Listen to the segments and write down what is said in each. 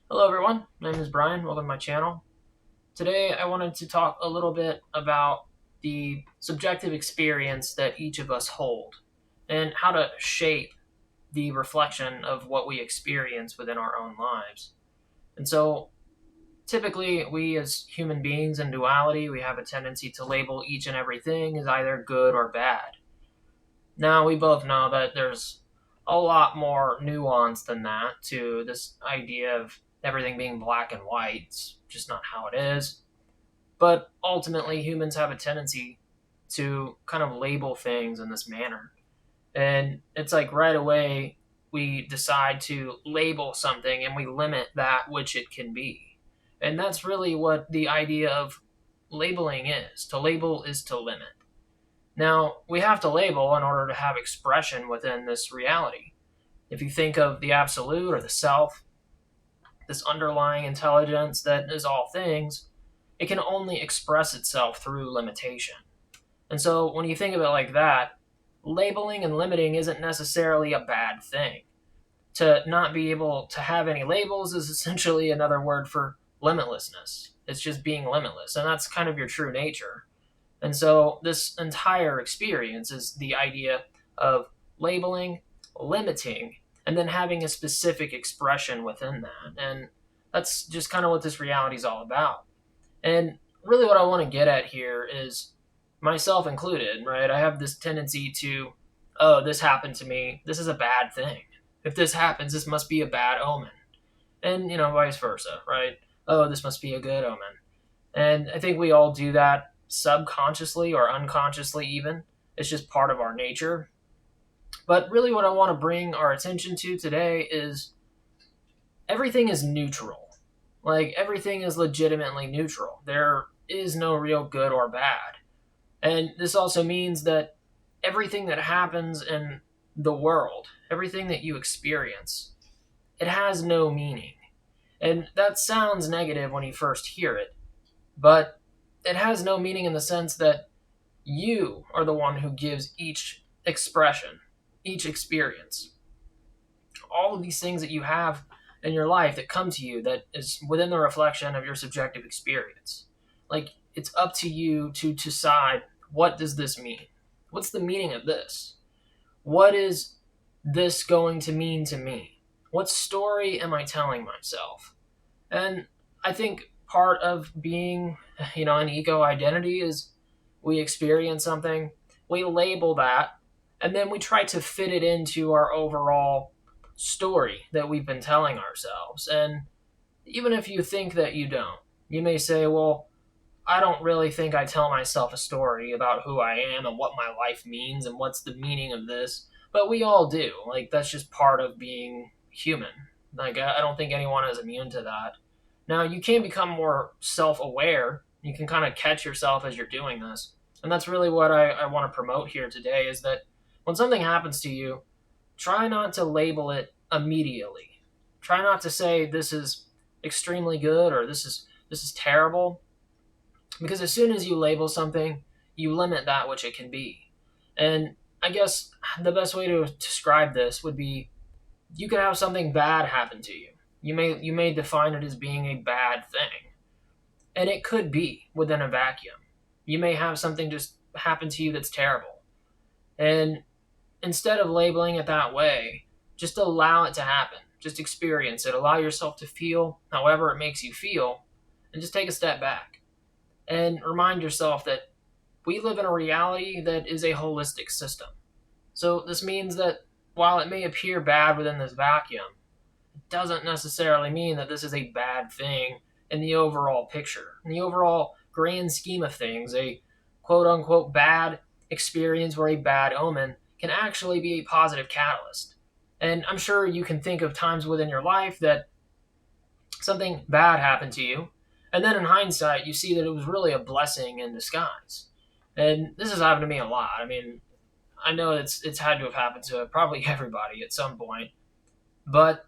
Hello everyone, my name is Brian, welcome to my channel. Today I wanted to talk a little bit about the subjective experience that each of us hold and how to shape the reflection of what we experience within our own lives. And so typically we as human beings in duality, we have a tendency to label each and everything as either good or bad. Now we both know that there's a lot more nuance than that to this idea of everything being black and white. It's just not how it is. But ultimately, humans have a tendency to kind of label things in this manner. And it's like right away, we decide to label something and we limit that which it can be. And that's really what the idea of labeling is. To label is to limit. Now, we have to label in order to have expression within this reality. If you think of the absolute or the self, this underlying intelligence that is all things, it can only express itself through limitation. And so when you think of it like that, labeling and limiting isn't necessarily a bad thing. To not be able to have any labels is essentially another word for limitlessness. It's just being limitless, and that's kind of your true nature. And so this entire experience is the idea of labeling, limiting, and then having a specific expression within that. And that's just kind of what this reality is all about. And really, what I want to get at here is myself included, right? I have this tendency to, oh, this happened to me. This is a bad thing. If this happens, this must be a bad omen. And, vice versa, right? Oh, this must be a good omen. And I think we all do that subconsciously or unconsciously, even. It's just part of our nature. But really, what I want to bring our attention to today is everything is neutral. Like, everything is legitimately neutral. There is no real good or bad. And this also means that everything that happens in the world, everything that you experience, it has no meaning. And that sounds negative when you first hear it, but it has no meaning in the sense that you are the one who gives each expression, each experience. All of these things that you have in your life that come to you that is within the reflection of your subjective experience. Like, it's up to you to decide, what does this mean? What's the meaning of this? What is this going to mean to me? What story am I telling myself? And I think part of being, an ego identity is we experience something, we label that, and then we try to fit it into our overall story that we've been telling ourselves. And even if you think that you don't, you may say, well, I don't really think I tell myself a story about who I am and what my life means and what's the meaning of this. But we all do. Like, that's just part of being human. Like, I don't think anyone is immune to that. Now, you can become more self aware. You can kind of catch yourself as you're doing this. And that's really what I want to promote here today is that when something happens to you, try not to label it immediately. Try not to say this is extremely good or this is terrible, because as soon as you label something, you limit that which it can be. And I guess the best way to describe this would be, you could have something bad happen to you. You may define it as being a bad thing. And it could be within a vacuum. You may have something just happen to you that's terrible. And instead of labeling it that way, just allow it to happen. Just experience it. Allow yourself to feel however it makes you feel, and just take a step back and remind yourself that we live in a reality that is a holistic system. So this means that while it may appear bad within this vacuum, it doesn't necessarily mean that this is a bad thing in the overall picture. In the overall grand scheme of things, a quote unquote bad experience or a bad omen can actually be a positive catalyst. And I'm sure you can think of times within your life that something bad happened to you, and then in hindsight, you see that it was really a blessing in disguise. And this has happened to me a lot. I mean, I know it's had to have happened to probably everybody at some point. But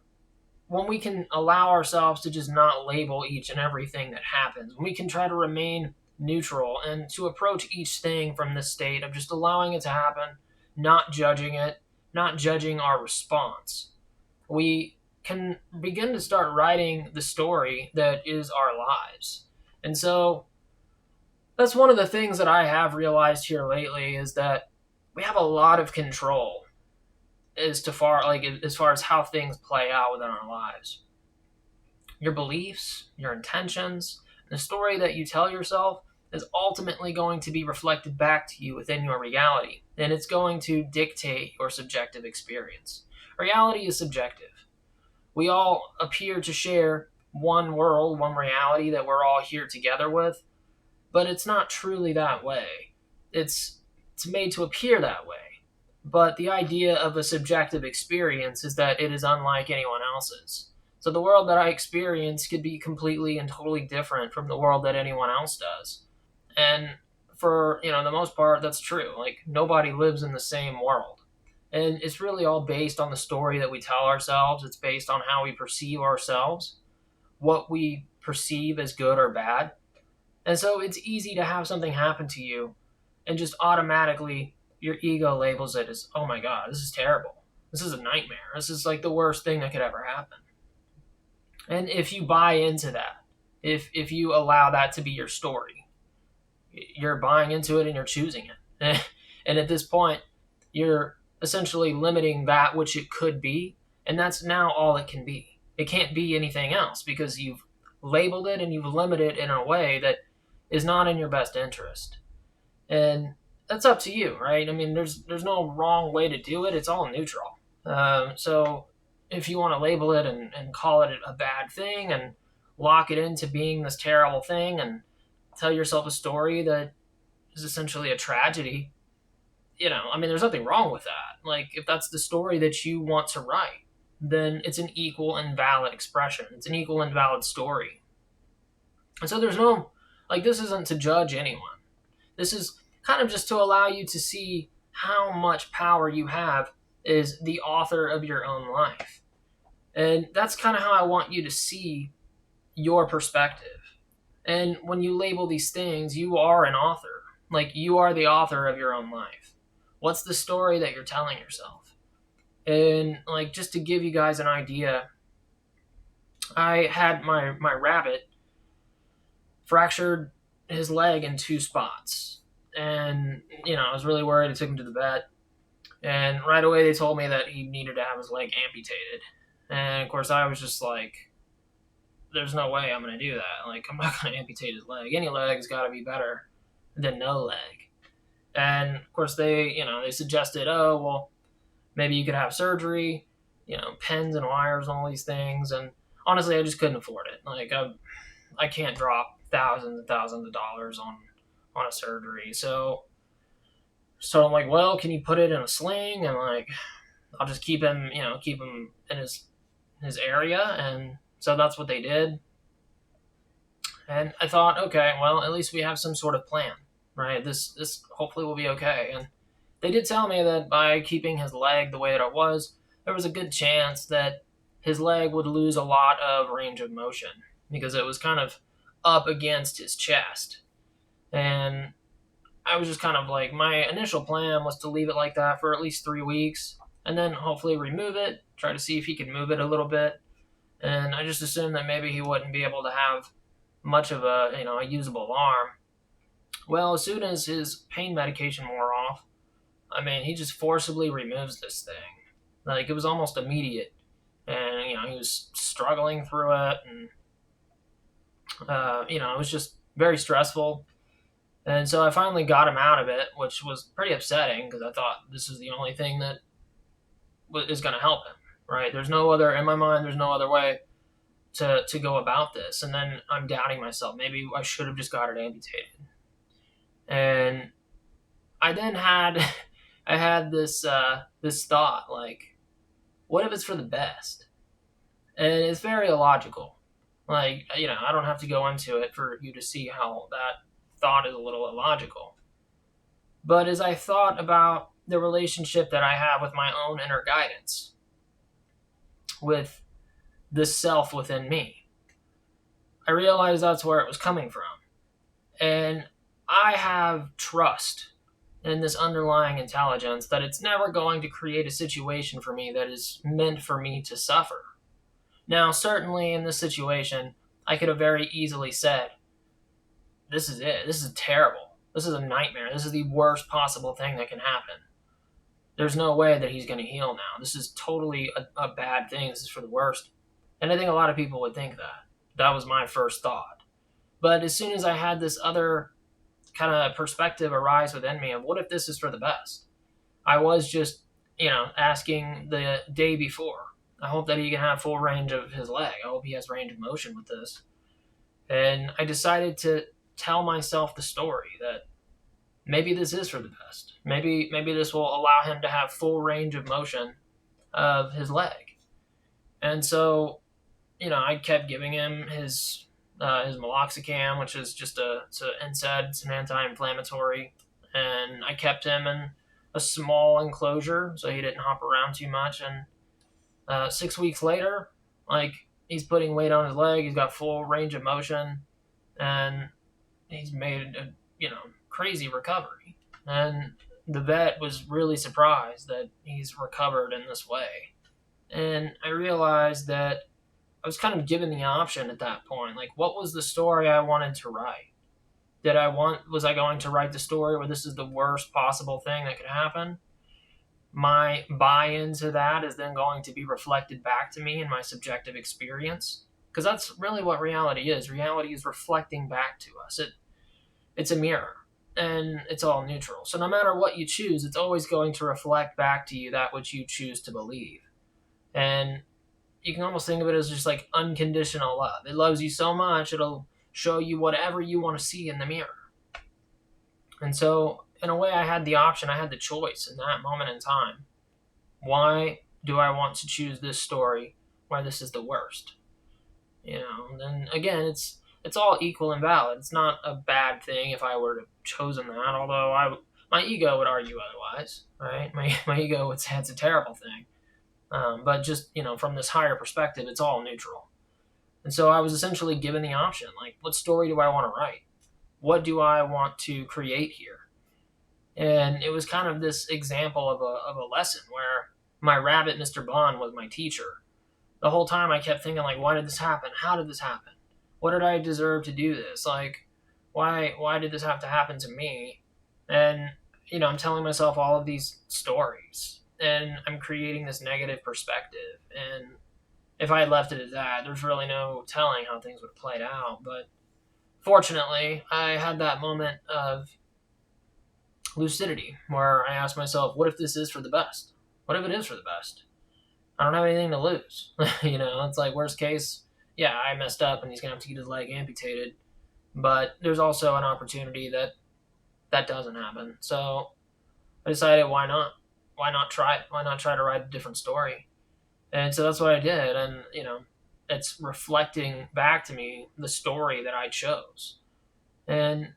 when we can allow ourselves to just not label each and everything that happens, when we can try to remain neutral and to approach each thing from this state of just allowing it to happen, not judging it, not judging our response, we can begin to start writing the story that is our lives. And so that's one of the things that I have realized here lately is that we have a lot of control as far as how things play out within our lives. Your beliefs, your intentions, the story that you tell yourself is ultimately going to be reflected back to you within your reality, and it's going to dictate your subjective experience. Reality is subjective. We all appear to share one world, one reality that we're all here together with, but it's not truly that way. It's made to appear that way. But the idea of a subjective experience is that it is unlike anyone else's. So the world that I experience could be completely and totally different from the world that anyone else does. And for, the most part, that's true. Like, nobody lives in the same world. And it's really all based on the story that we tell ourselves. It's based on how we perceive ourselves, what we perceive as good or bad. And so it's easy to have something happen to you and just automatically your ego labels it as, oh my God, this is terrible. This is a nightmare. This is like the worst thing that could ever happen. And if you buy into that, if you allow that to be your story, you're buying into it and you're choosing it. And at this point, you're essentially limiting that which it could be. And that's now all it can be. It can't be anything else because you've labeled it and you've limited it in a way that is not in your best interest. And that's up to you, right? I mean, there's no wrong way to do it. It's all neutral. So if you want to label it and call it a bad thing and lock it into being this terrible thing and tell yourself a story that is essentially a tragedy, I mean, there's nothing wrong with that. Like, if that's the story that you want to write, then it's an equal and valid expression. It's an equal and valid story. And so there's no, this isn't to judge anyone. This is kind of just to allow you to see how much power you have as the author of your own life. And that's kind of how I want you to see your perspective. And when you label these things, you are an author. Like, you are the author of your own life. What's the story that you're telling yourself? And, just to give you guys an idea, I had my rabbit fractured his leg in 2 spots. And, I was really worried. I took him to the vet. And right away they told me that he needed to have his leg amputated. And, of course, I was just like, there's no way I'm going to do that. I'm not going to amputate his leg. Any leg's got to be better than no leg. And, of course, they suggested, oh, well, maybe you could have surgery, pens and wires and all these things. And honestly, I just couldn't afford it. I can't drop thousands and thousands of dollars on a surgery. So I'm like, well, can you put it in a sling? And I'll just keep him in his area. And so that's what they did. And I thought, okay, well, at least we have some sort of plan, right? This hopefully will be okay. And they did tell me that by keeping his leg the way that it was, there was a good chance that his leg would lose a lot of range of motion because it was kind of up against his chest. And I was just kind of like, my initial plan was to leave it like that for at least 3 weeks and then hopefully remove it, try to see if he could move it a little bit. And I just assumed that maybe he wouldn't be able to have much of a usable arm. Well, as soon as his pain medication wore off, I mean, he just forcibly removes this thing. It was almost immediate. And, he was struggling through it. And, it was just very stressful. And so I finally got him out of it, which was pretty upsetting because I thought this is the only thing that is going to help him, right? In my mind, there's no other way to go about this. And then I'm doubting myself. Maybe I should have just got it amputated. And I then had this thought, what if it's for the best? And it's very illogical. I don't have to go into it for you to see how that thought is a little illogical. But as I thought about the relationship that I have with my own inner guidance, with the self within me, I realized that's where it was coming from. And I have trust in this underlying intelligence that it's never going to create a situation for me that is meant for me to suffer. Now, certainly in this situation, I could have very easily said, this is it. This is terrible. This is a nightmare. This is the worst possible thing that can happen. There's no way that he's going to heal now. This is totally a bad thing. This is for the worst. And I think a lot of people would think that. That was my first thought. But as soon as I had this other kind of perspective arise within me of what if this is for the best? I was just, asking the day before. I hope that he can have full range of his leg. I hope he has range of motion with this. And I decided to tell myself the story that maybe this is for the best. Maybe this will allow him to have full range of motion of his leg. And so, I kept giving him his meloxicam, which is just it's an NSAID, it's an anti-inflammatory, and I kept him in a small enclosure so he didn't hop around too much. And 6 weeks later, he's putting weight on his leg, he's got full range of motion, and he's made a crazy recovery. And the vet was really surprised that he's recovered in this way. And I realized that I was kind of given the option at that point. Like, what was the story I wanted to write? Was I going to write the story where this is the worst possible thing that could happen? My buy-in to that is then going to be reflected back to me in my subjective experience. Because that's really what reality is. Reality is reflecting back to us. It's a mirror, and it's all neutral. So no matter what you choose, it's always going to reflect back to you that which you choose to believe. And you can almost think of it as just like unconditional love. It loves you so much, it'll show you whatever you want to see in the mirror. And so, in a way, I had the option, I had the choice in that moment in time. Why do I want to choose this story where this is the worst? And again, it's all equal and valid. It's not a bad thing if I were to have chosen that, although my ego would argue otherwise, right? My ego would say it's a terrible thing. But just, from this higher perspective, it's all neutral. And so I was essentially given the option, like, what story do I want to write? What do I want to create here? And it was kind of this example of a lesson where my rabbit, Mr. Bond, was my teacher. The whole time I kept thinking, like, why did this happen? How did this happen? What did I deserve to do this? Like, why did this have to happen to me? And, I'm telling myself all of these stories, and I'm creating this negative perspective. And if I had left it at that, there's really no telling how things would have played out. But fortunately, I had that moment of lucidity where I asked myself, what if this is for the best? What if it is for the best? I don't have anything to lose. It's like, worst case, yeah, I messed up and he's going to have to get his leg amputated. But there's also an opportunity that doesn't happen. So I decided, why not? Why not try it? Why not try to write a different story? And so that's what I did. And, it's reflecting back to me the story that I chose. And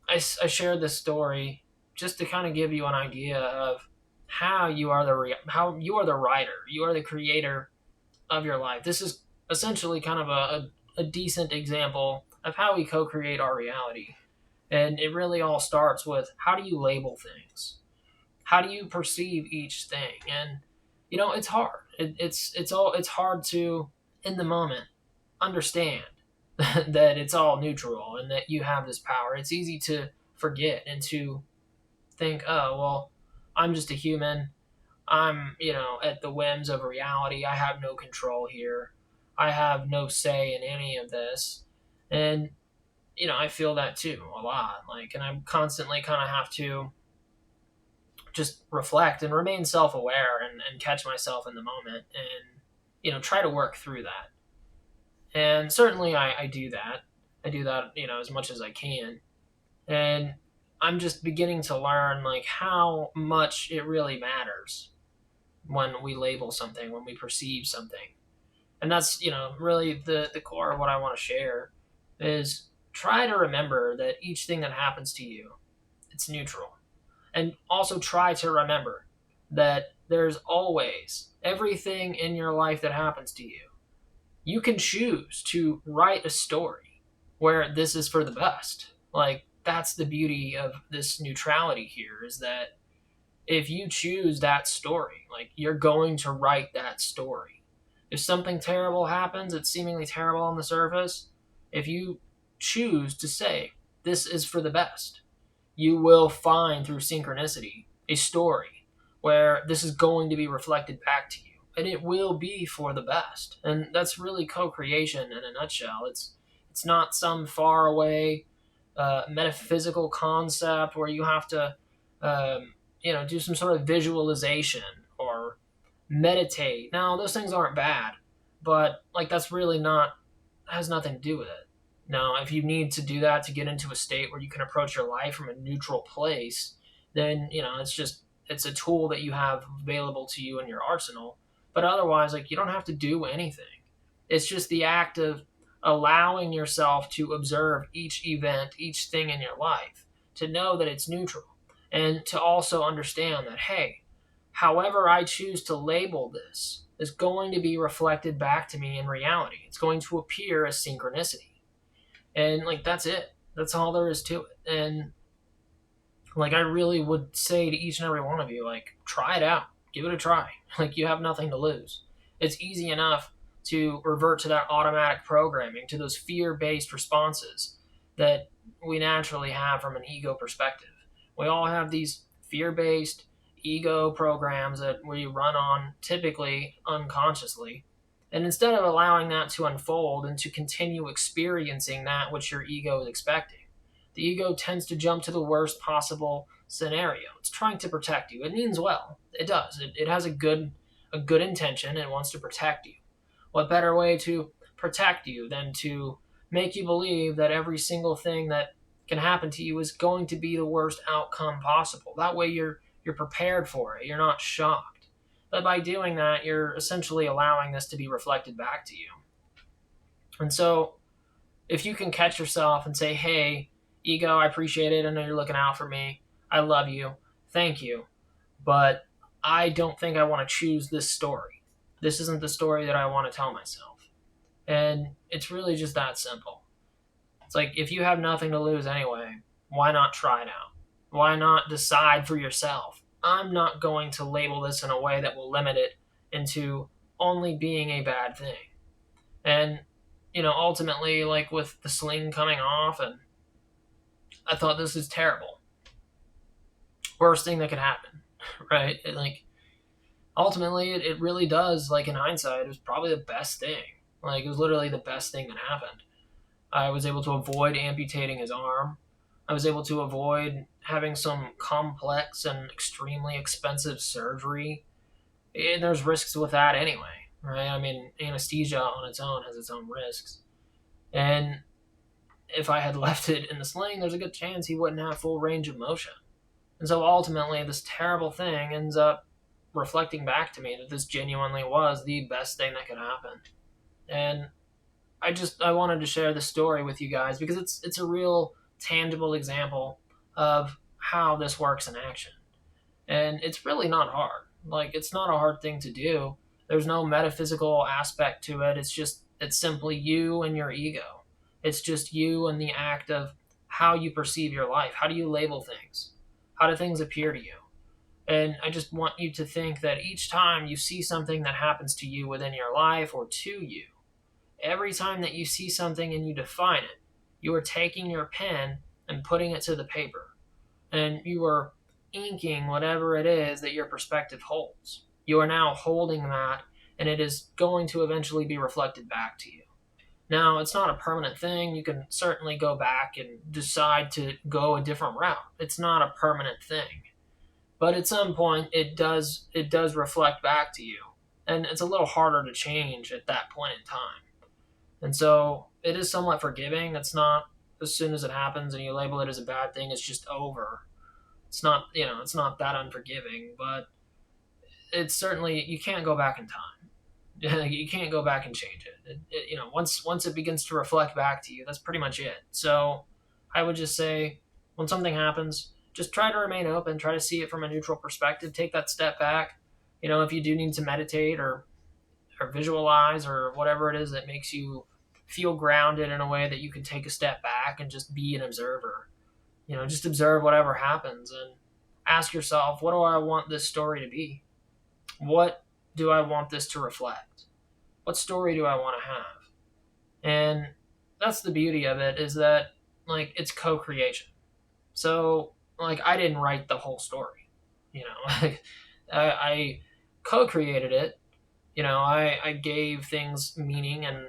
I shared this story just to kind of give you an idea of how you are the writer, you are the creator of your life. This is essentially kind of a decent example of how we co-create our reality. And it really all starts with, how do you label things? How do you perceive each thing? And it's hard. It's hard to, in the moment, understand that it's all neutral and that you have this power. It's easy to forget and to think, oh, well, I'm just a human. I'm, at the whims of reality. I have no control here. I have no say in any of this. And, I feel that too a lot. And I constantly kind of have to just reflect and remain self-aware and catch myself in the moment and, try to work through that. And certainly I do that. I do that, as much as I can. And I'm just beginning to learn, how much it really matters when we label something, when we perceive something. And that's, really the core of what I want to share is try to remember that each thing that happens to you, it's neutral. And also try to remember that there's always everything in your life that happens to you. You can choose to write a story where this is for the best. That's the beauty of this neutrality here, is that if you choose that story, you're going to write that story. If something terrible happens, it's seemingly terrible on the surface. If you choose to say, this is for the best, you will find through synchronicity a story where this is going to be reflected back to you. And it will be for the best. And that's really co-creation in a nutshell. It's not some far away metaphysical concept where you have to do some sort of visualization or meditate. Now, those things aren't bad, but like that's really not has nothing to do with it. Now, if you need to do that to get into a state where you can approach your life from a neutral place, then it's a tool that you have available to you in your arsenal. But otherwise, like you don't have to do anything. It's just the act of allowing yourself to observe each event, each thing in your life, to know that it's neutral, and to also understand that, hey, however I choose to label this is going to be reflected back to me in reality. It's going to appear as synchronicity. And like that's it. That's all there is to it. And like I really would say to each and every one of you, like try it out. Give it a try. Like you have nothing to lose. It's easy enough to revert to that automatic programming, to those fear-based responses that we naturally have from an ego perspective. We all have these fear-based ego programs that we run on typically unconsciously. And instead of allowing that to unfold and to continue experiencing that which your ego is expecting, the ego tends to jump to the worst possible scenario. It's trying to protect you. It means well. It does. It has a good intention. It wants to protect you. What better way to protect you than to make you believe that every single thing that can happen to you is going to be the worst outcome possible? That way you're prepared for it. You're not shocked. But by doing that, you're essentially allowing this to be reflected back to you. And so if you can catch yourself and say, hey, ego, I appreciate it. I know you're looking out for me. I love you. Thank you. But I don't think I want to choose this story. This isn't the story that I want to tell myself. And it's really just that simple. It's like if you have nothing to lose anyway, why not try it out? Why not decide for yourself? I'm not going to label this in a way that will limit it into only being a bad thing. And, ultimately, like with the sling coming off, and I thought this is terrible. Worst thing that could happen, right? Ultimately, it really does, like in hindsight, it was probably the best thing. Like, it was literally the best thing that happened. I was able to avoid amputating his arm. I was able to avoid having some complex and extremely expensive surgery. And there's risks with that anyway, right? I mean, anesthesia on its own has its own risks. And if I had left it in the sling, there's a good chance he wouldn't have full range of motion. And so ultimately, this terrible thing ends up reflecting back to me that this genuinely was the best thing that could happen. And I wanted to share this story with you guys because it's a real tangible example of how this works in action. And it's really not hard. Like, it's not a hard thing to do. There's no metaphysical aspect to it. It's simply you and your ego. It's just you and the act of how you perceive your life. How do you label things? How do things appear to you? And I just want you to think that each time you see something that happens to you within your life or to you, every time that you see something and you define it, you are taking your pen and putting it to the paper. And you are inking whatever it is that your perspective holds. You are now holding that, and it is going to eventually be reflected back to you. Now, it's not a permanent thing. You can certainly go back and decide to go a different route. It's not a permanent thing. But at some point, it does reflect back to you. And it's a little harder to change at that point in time. And so it is somewhat forgiving. It's not as soon as it happens and you label it as a bad thing, it's just over. It's not, it's not that unforgiving, but it's certainly, you can't go back in time. You can't go back and change it. Once it begins to reflect back to you, that's pretty much it. So I would just say when something happens, just try to remain open, try to see it from a neutral perspective, take that step back. If you do need to meditate or visualize or whatever it is that makes you feel grounded in a way that you can take a step back and just be an observer. Just observe whatever happens and ask yourself, what do I want this story to be? What do I want this to reflect? What story do I want to have? And that's the beauty of it, is that like it's co-creation. So like I didn't write the whole story, you know. Like I co-created it. You know, I gave things meaning, and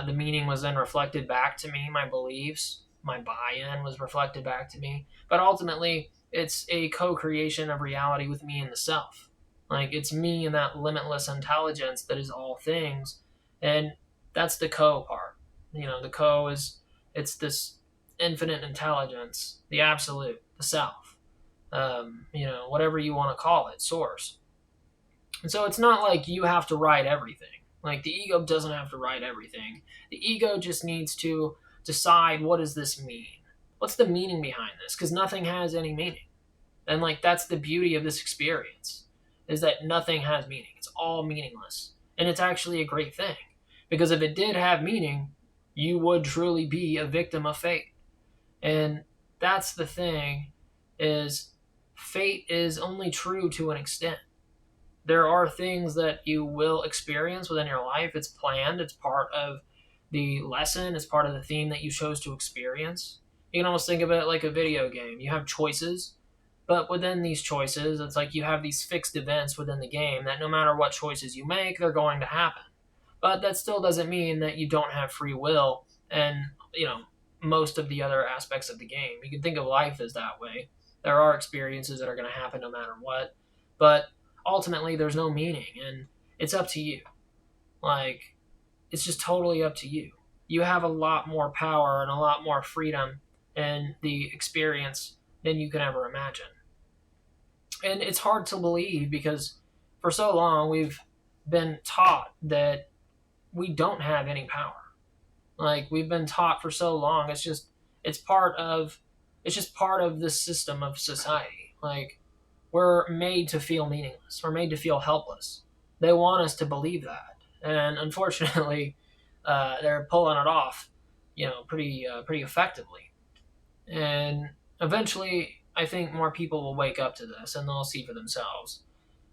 the meaning was then reflected back to me. My beliefs, my buy-in was reflected back to me. But ultimately, it's a co-creation of reality with me and the self. Like it's me and that limitless intelligence that is all things, and that's the co part. You know, the co is, it's this infinite intelligence, the absolute, the self. You know, whatever you want to call it, source. And so it's not like you have to write everything. Like the ego doesn't have to write everything. The ego just needs to decide, what does this mean? What's the meaning behind this? Because nothing has any meaning. And like that's the beauty of this experience, is that nothing has meaning. It's all meaningless. And it's actually a great thing. Because if it did have meaning, you would truly be a victim of fate. And that's the thing, is fate is only true to an extent. There are things that you will experience within your life. It's planned, it's part of the lesson, it's part of the theme that you chose to experience. You can almost think of it like a video game. You have choices, but within these choices, it's like you have these fixed events within the game that no matter what choices you make, they're going to happen. But that still doesn't mean that you don't have free will and, you know, most of the other aspects of the game. You can think of life as that way. There are experiences that are going to happen no matter what, but ultimately there's no meaning, and it's up to you. Like, it's just totally up to you. You have a lot more power and a lot more freedom in the experience than you can ever imagine. And it's hard to believe because for so long we've been taught that we don't have any power. Like we've been taught for so long, it's part of it's just part of this system of society. Like we're made to feel meaningless. We're made to feel helpless. They want us to believe that, and unfortunately, they're pulling it off, you know, pretty effectively. And eventually, I think more people will wake up to this and they'll see for themselves.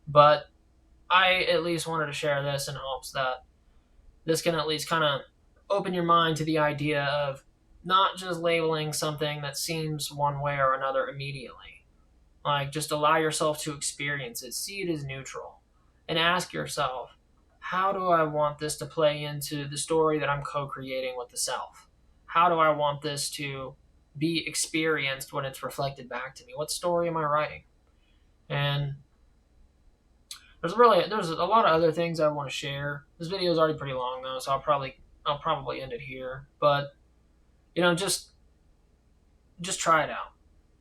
But I at least wanted to share this in hopes that this can at least kind of open your mind to the idea of not just labeling something that seems one way or another immediately. Like, just allow yourself to experience it, see it as neutral, and ask yourself, how do I want this to play into the story that I'm co creating with the self? How do I want this to be experienced when it's reflected back to me? What story am I writing? And there's a lot of other things I want to share. This video is already pretty long though, so I'll probably end it here. But you know, just try it out.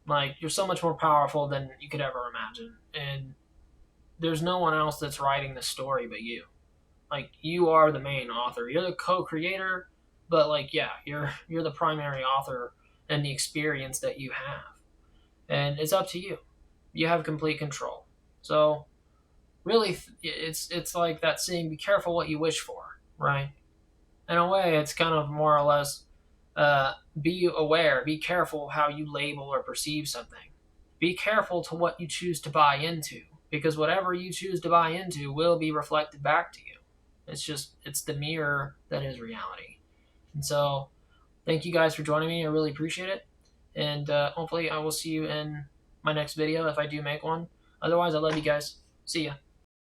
Like you're so much more powerful than you could ever imagine, and there's no one else that's writing the story but you. Like you are the main author. You're the co-creator, but like yeah, you're the primary author and the experience that you have. And it's up to you. You have complete control. So really it's like that saying, be careful what you wish for, right? In a way, it's kind of more or less be aware, be careful how you label or perceive something. Be careful to what you choose to buy into, because whatever you choose to buy into will be reflected back to you. It's the mirror that is reality. And so, thank you guys for joining me. I really appreciate it. And hopefully, I will see you in my next video if I do make one. Otherwise, I love you guys. See ya.